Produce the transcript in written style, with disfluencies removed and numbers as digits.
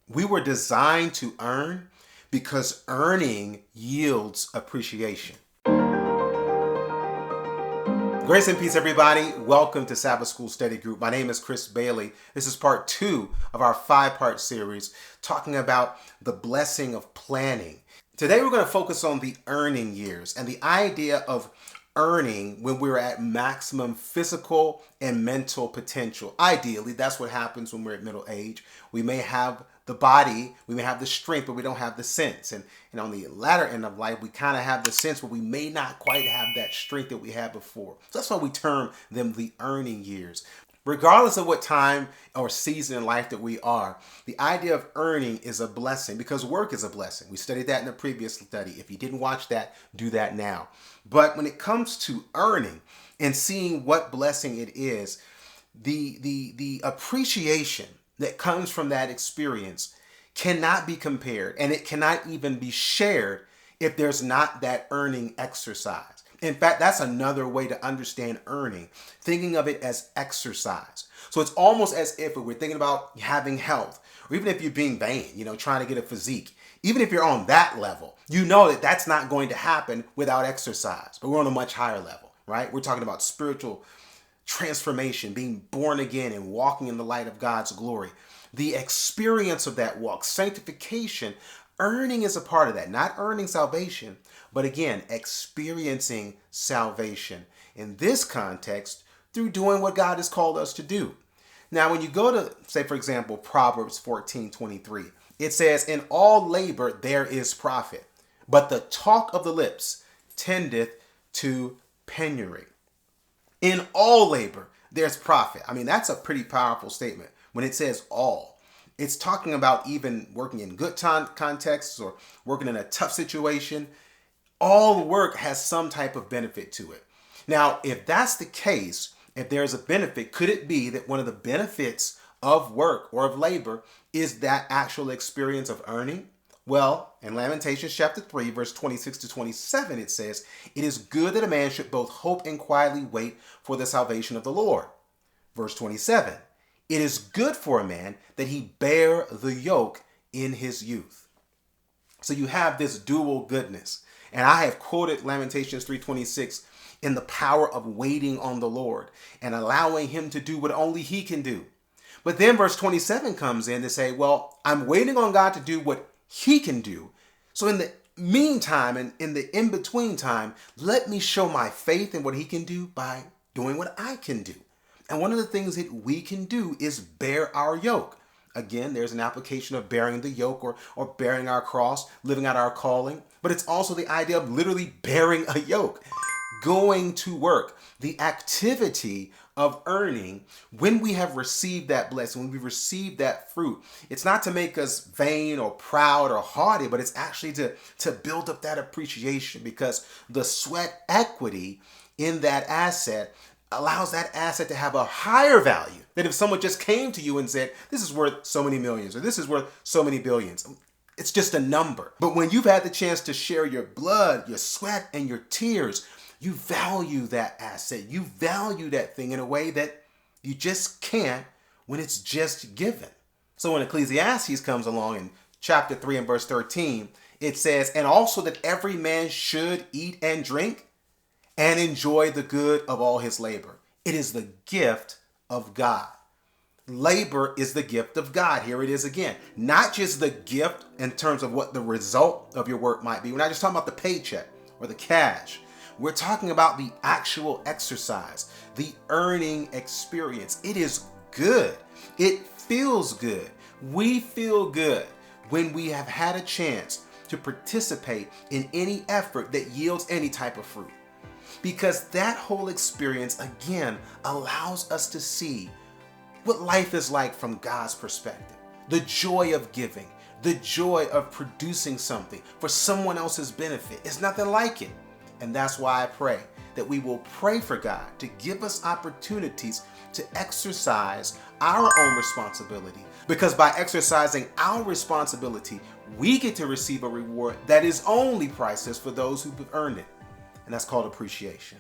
We were designed to earn because earning yields appreciation. Grace and peace, everybody. Welcome to Sabbath School Study Group. My name is Chris Bailey. This is part 2 of our 5-part series talking about the blessing of planning. Today, we're going to focus on the earning years and the idea of earning when we're at maximum physical and mental potential. Ideally, that's what happens when we're at middle age. We may have the body, we may have the strength, but we don't have the sense. And on the latter end of life, we kind of have the sense, but we may not quite have that strength that we had before. So that's why we term them the earning years. Regardless of what time or season in life that we are, the idea of earning is a blessing because work is a blessing. We studied that in the previous study. If you didn't watch that, do that now. But when it comes to earning and seeing what blessing it is, the appreciation that comes from that experience cannot be compared, and it cannot even be shared if there's not that earning exercise. In fact, that's another way to understand earning, thinking of it as exercise. So it's almost as if we're thinking about having health, or even if you're being vain, trying to get a physique. Even if you're on that level, you know that that's not going to happen without exercise. But we're on a much higher level, right? We're talking about spiritual transformation, being born again and walking in the light of God's glory. The experience of that walk, sanctification, earning is a part of that. Not earning salvation, but again, experiencing salvation. In this context, through doing what God has called us to do. Now, when you go to, say, for example, Proverbs 14:23, it says, "In all labor there is profit, but the talk of the lips tendeth to penury." In all labor, there's profit. I mean, that's a pretty powerful statement. When it says all, it's talking about even working in good contexts or working in a tough situation. All work has some type of benefit to it. Now, if that's the case, if there's a benefit, could it be that one of the benefits of work or of labor is that actual experience of earning? Well, in Lamentations chapter 3, verse 26 to 27, it says, "It is good that a man should both hope and quietly wait for the salvation of the Lord." Verse 27, "It is good for a man that he bear the yoke in his youth." So you have this dual goodness. And I have quoted Lamentations 3:26 in the power of waiting on the Lord and allowing him to do what only he can do. But then verse 27 comes in to say, well, I'm waiting on God to do what he can do. So in the meantime and in the in-between time, let me show my faith in what he can do by doing what I can do. And one of the things that we can do is bear our yoke. Again, there's an application of bearing the yoke or bearing our cross, living out our calling. But it's also the idea of literally bearing a yoke, going to work, the activity of earning. When we have received that blessing, when we receive that fruit, it's not to make us vain or proud or haughty, but it's actually to build up that appreciation, because the sweat equity in that asset allows that asset to have a higher value than if someone just came to you and said, this is worth so many millions or this is worth so many billions. It's just a number. But when you've had the chance to share your blood, your sweat, and your tears, you value that asset. You value that thing in a way that you just can't when it's just given. So when Ecclesiastes comes along in chapter 3 and verse 13, it says, "And also that every man should eat and drink and enjoy the good of all his labor. It is the gift of God." Labor is the gift of God. Here it is again. Not just the gift in terms of what the result of your work might be. We're not just talking about the paycheck or the cash. We're talking about the actual exercise, the earning experience. It is good. It feels good. We feel good when we have had a chance to participate in any effort that yields any type of fruit. Because that whole experience, again, allows us to see what life is like from God's perspective. The joy of giving, the joy of producing something for someone else's benefit. It's nothing like it. And that's why I pray that we will pray for God to give us opportunities to exercise our own responsibility. Because by exercising our responsibility, we get to receive a reward that is only priceless for those who've earned it. And that's called appreciation.